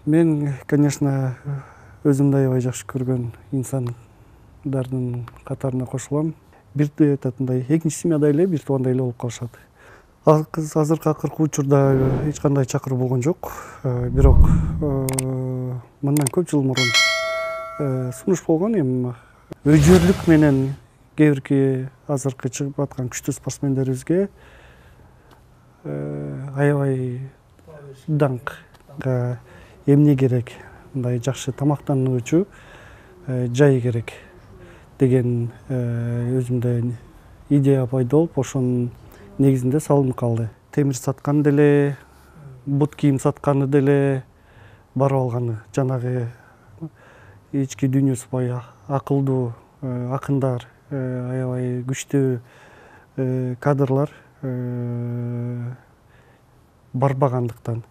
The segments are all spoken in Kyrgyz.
Мен, конечно, өзүмдү аябай жакшы көргөн инсандардын катарына кошулам. Бир мындай экинчи семьядай эле, бир туугандай эле болуп калышат. Азыркы акыркы учурда эч кандай чакыруу болгон жок. Бирок мындан көп жыл мурун сунуш болгон. Эми өжөрлүк менен кээ бирки азыркы чыгып аткан күчтүү спортсмендерибизге аябай даңкка эмне керек, мындай жакшы тамактануучу жай керек деген өзүмдө идея пайда болуп, ошонун негизинде салынып калды. Темир сатканы деле, бут кийим сатканы деле барып алганы, жанагы ички дүйнөсү бай акылдуу акындар, аябай күчтүү кадрлар барбагандыктан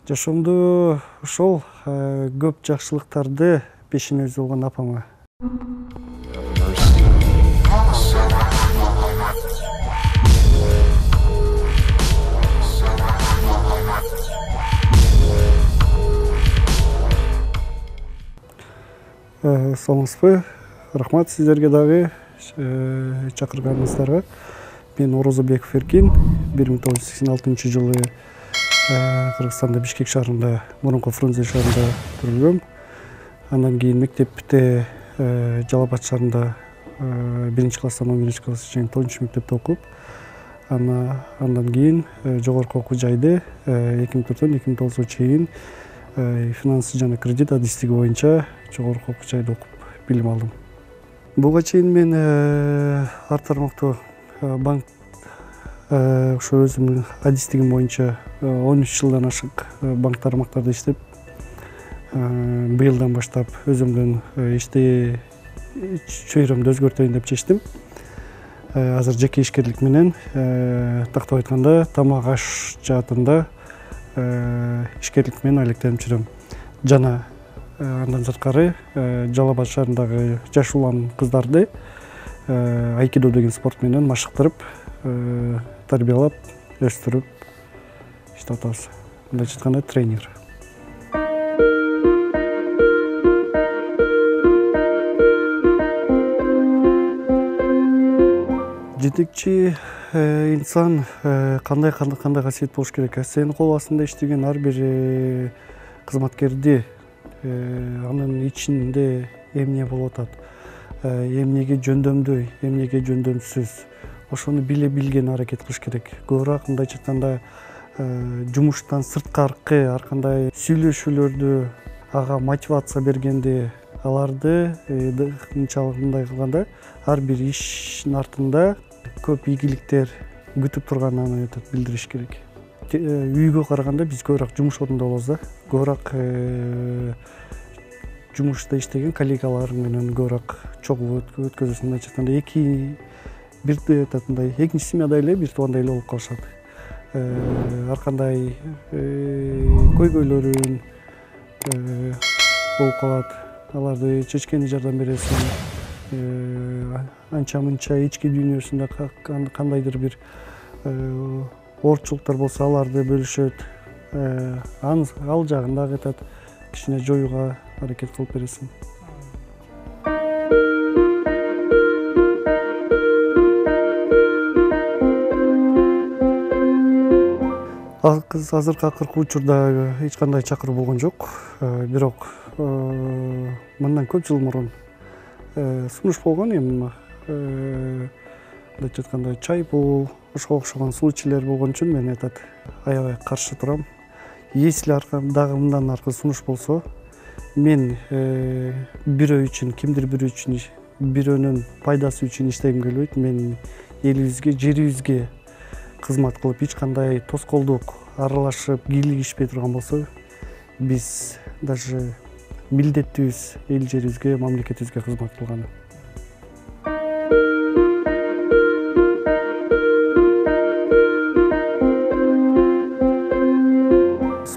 жашоомдо ошол көп жакшылыктарды пешине өзү болгон апама саламатсызбы? Рахмат сиздерге дагы чакырганыңыздарга. Мен Орозобеков Эркин, 1986 жылы Кыргызстанда Бишкек шаарында, мурунку Фрунзе шаарында төрөлгөм. Андан кийин мектепте Жалал Абад шаарында 1-класстан 11-класска чейин 9 мектепте окуп, андан кийин жогорку окуу жайды 2004-2009 чейин финансы жана кредит адистиги боюнча жогорку окуу жайда окуп билим алдым. Буга чейин мен ар тармактуу банк ошо өзүмдүн адистигим боюнча 13 жылдан ашык банк тармактарда иштеп, быйылдан баштап өзүмдүн чөйрөмдү өзгөртөйүн деп чечтим. Азыр жеке ишкерлик менен, тактап айтканда, тамак аш жаатында ишкерлик менен алектенип жүрөм. Жана андан сырткары Жалал Абад шаарындагы жаш улан кыздарды айкидо деген спорт менен машыктырып, тарбиялап, өстүрүп иштеп атабыз. Мындайча айтканда тренер. Жетекчи инсан кандай касиет болуш керек? Сенин кол астында иштеген ар бир кызматкерди анын ичинде эмне болуп атат, эмнеге жөндөмдүү, эмнеге жөндөмсүз, ошону билген аракет кылыш керек. Көбүрөөк мындайча айтканда жумуштан сырткаркы ар кандай сүйлөшүүлөрдү, ага мотивация бергенде, аларды мынчалык мындай кылганда ар бир иштин артында көп ийгиликтер күтүп турганын билдириш керек. Үйгө караганда биз көбүрөөк жумуш ордунда болобуз да. Көбүрөөк жумушта иштеген коллегалар менен көбүрөөк чогуу өткөзөсүң. Мындайча айтканда мындай экинчи семьядай эле, бир туугандай эле болуп калышат. Ар кандай көйгөйлөрүн болуп калат. Аларды чечкени жардам бересиң. Анча-мынча ички дүйнөсүндө кандайдыр бир оорчулуктар болсо, аларды бөлүшөт. Ал жагын дагы кичине жоюуга аракет кылып бересиң. Азыркы акыркы учурда эч кандай чакыруу болгон жок. Бирок мындан көп жыл мурун сунуш болгон. Эми мындайча айтканда чайпул, ошого окшогон случайлар болгон үчүн мен аябай каршы турам. Если дагы мындан аркы сунуш болсо, мен бирөө үчүн, кимдир бирөө үчүн, бирөөнүн пайдасы үчүн иштегим келбейт. Мен элибизге, жерибизге кызмат кылып, эч кандай тоскоолдук аралашып, кийлигишпей турган болсо, биз даже милдеттүүбүз эл жерибизге, мамлекетибизге кызмат кылганы.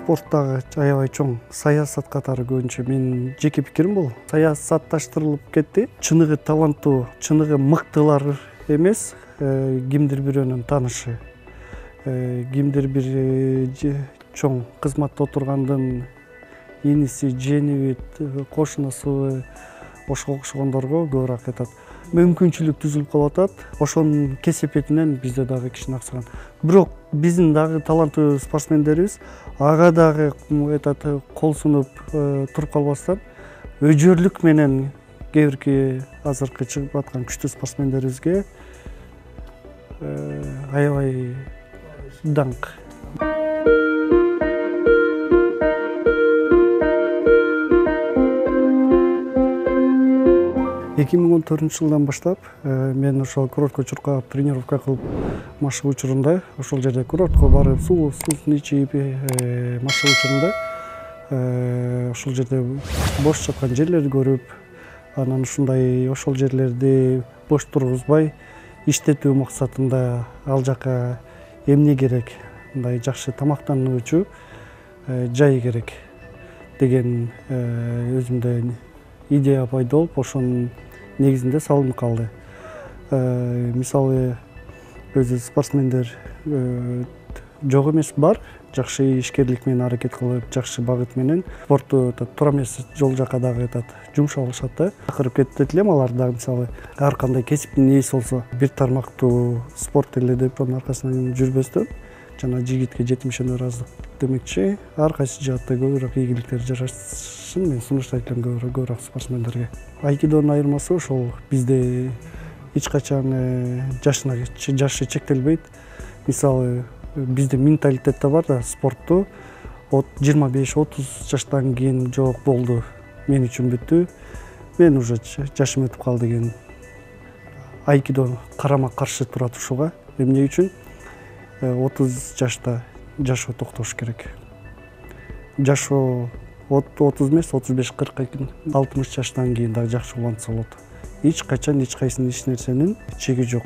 Спорттагы аябай чоң саясат катары көбүнчө менин жеке пикирим бул. Саясатташтырылып кетти. Чыныгы таланттуу, чыныгы мыктылар эмес, кимдир бирөөнүн таанышы, кимдир бир чоң кызматта отургандын иниси, жиени, кошунасы ошого окшогондорго көбүрөөк айтат. Мүмкүнчүлүк түзүлүп калып атат. Ошонун кесепетинен бизде дагы кичине аксаган. Бирок биздин дагы таланттуу спортсмендерибиз ага дагы айтат кол сунуп туруп калбастан өжөрлүк менен кээ бирки азыркы чыгып аткан күчтүү спортсмендерибизге аябай даңк. 2014-жылдан баштап мен ошол курортко чуркап тренировка кылып машыгуу учурунда ошол жерде курортко барып суусун ичип машыгуу учурунда ошол жерде бош жаткан жерлерди көрүп, анан ушундай ошол жерлерди бош тургузбай иштетүү максатында ал жака эмне керек, мындай жакшы тамактануучу жай керек деген өзүмдө идея пайда болуп, ошонун негизинде салынып калды. Мисалы өзү спортсмендер жок эмес, бар, жакшы ишкерлик менен аракет кылып, жакшы багыт менен спортту туура эмес жол жака дагы жумшап алышат да. Акырып кетет элем алар дагы мисалы ар кандай кесиптин ээси болсо, бир тармактуу спорт эле деп анын аркасынан жүрбөстөн жана жигитке жетимишен ыраазы демекчи, ар кайсы жаатта көбүрөөк игиликтер жарашсын мен сунуштайт элем көбүрөөк спортсмендерге. Айкидонун айырмасы ошол, бизде эч качан жашы чектелбейт. Мисалы бизде менталитет да бар да, спортту 25-30 жаштан кийин жок болду, мен үчүн бүттү, мен уже жашым өтүп калды деген айкидо карама каршы турат ушуга. Эмне үчүн 30 жашта жашоо токтош керек. Жашоо 30 эмес, 35-40, 60 жаштан кийин дагы жакшы улантса болот. Эч качан эч кайсы эч нерсенин чеги жок.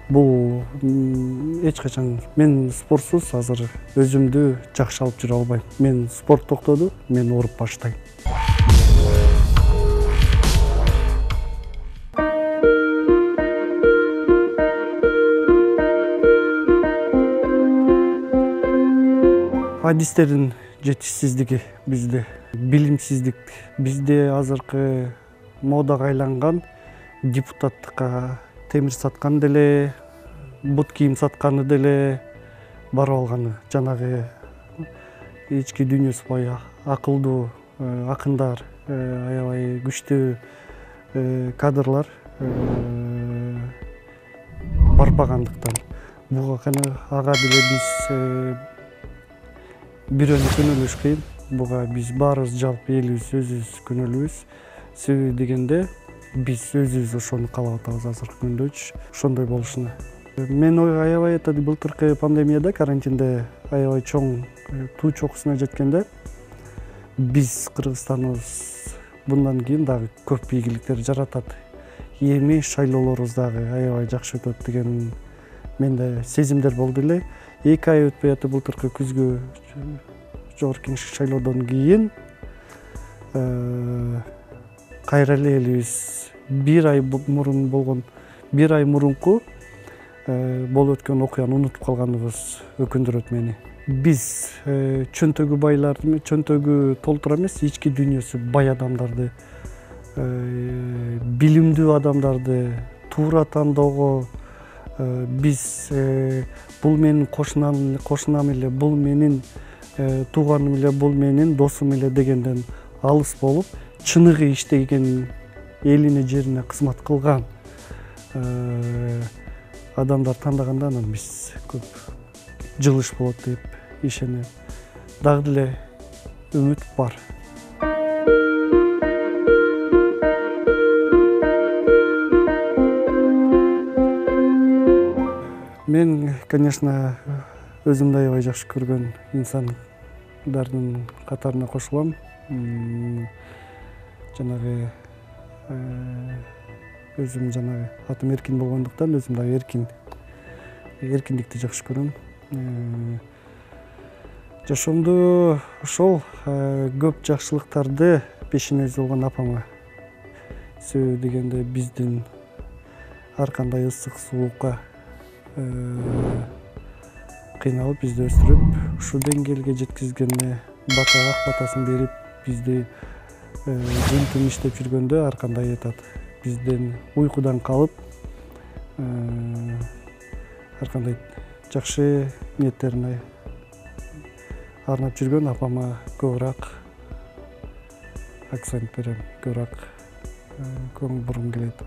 Бул эч качан мен спортсуз азыр өзүмдү жакшы алып жүрө албайм. Мен спорт токтоду, мен ооруп баштайм. Адистердин жетишсиздиги бизде, билимсиздик. Бизде азыркы модага айланган депутаттыкка темир саткан деле, бут кийим сатканы деле барып алганы. Жанагы ички дүйнөсү бай акылдуу акындар, аябай күчтүү кадрлар барбагандыктан буга ага деле биз бирөөнү күнөөлөш кыйын. Буга биз баарыбыз жалпы элибиз өзүбүз күнөөлүүбүз. Себеби дегенде биз өзүбүз ошону каалап атабыз азыркы күндөчү, ошондой болушуна. Мен аябай былтыркы пандемияда, карантинде аябай чоң туу чокусуна жеткенде биз Кыргызстаныбыз bundan кийин дагы көп ийгиликтер жаратат. Эми шайлоолорубуз дагы аябай жакшы өтөт деген менде сезимдер болду эле. 2 ай өтпөй атып былтыркы күзгү жогорку кеңешке шайлоодон кийин кайра эле элибиз 1 ай мурун болгон, 1 ай мурунку болуп өткөн окуяны унутуп калганыбыз өкүндүрөт мени. Биз чөнтөгү байларды, чөнтөгү толтура эмес, ички дүйнөсү бай адамдарды, билимдүү адамдарды туура тандоого, биз бул менин кошунам эле, бул менин тууганым эле, бул менин досум эле дегенден алыс болуп, чыныгы иштеген, элине жерине кызмат кылган адамдар тандаганда анан биз көп жылыш болот деп ишенем. Дагы деле үмүт бар. Мен, конечно, өзүмдү аябай жакшы көргөн инсандардын катарына кошулам. Жанагы өзүм жанагы атым эркин болгондуктан өзүм дагы эркиндикти жакшы көрөм. Жашоомдо ошол көп жакшылыктарды пешенеси болгон апама. Себеби дегенде биздин ар кандай ысык суукка кыйналып бизди өстүрүп, ушул деңгээлге жеткизгенине ак батасын берип, бизди жыйын тыйын иштеп жүргөндө ар кандай айтат, бизден уйкудан калып ар кандай жакшы ниеттерине арнап жүргөн апама көбүрөөк акцент берем, көбүрөөк көңүл бургум келет.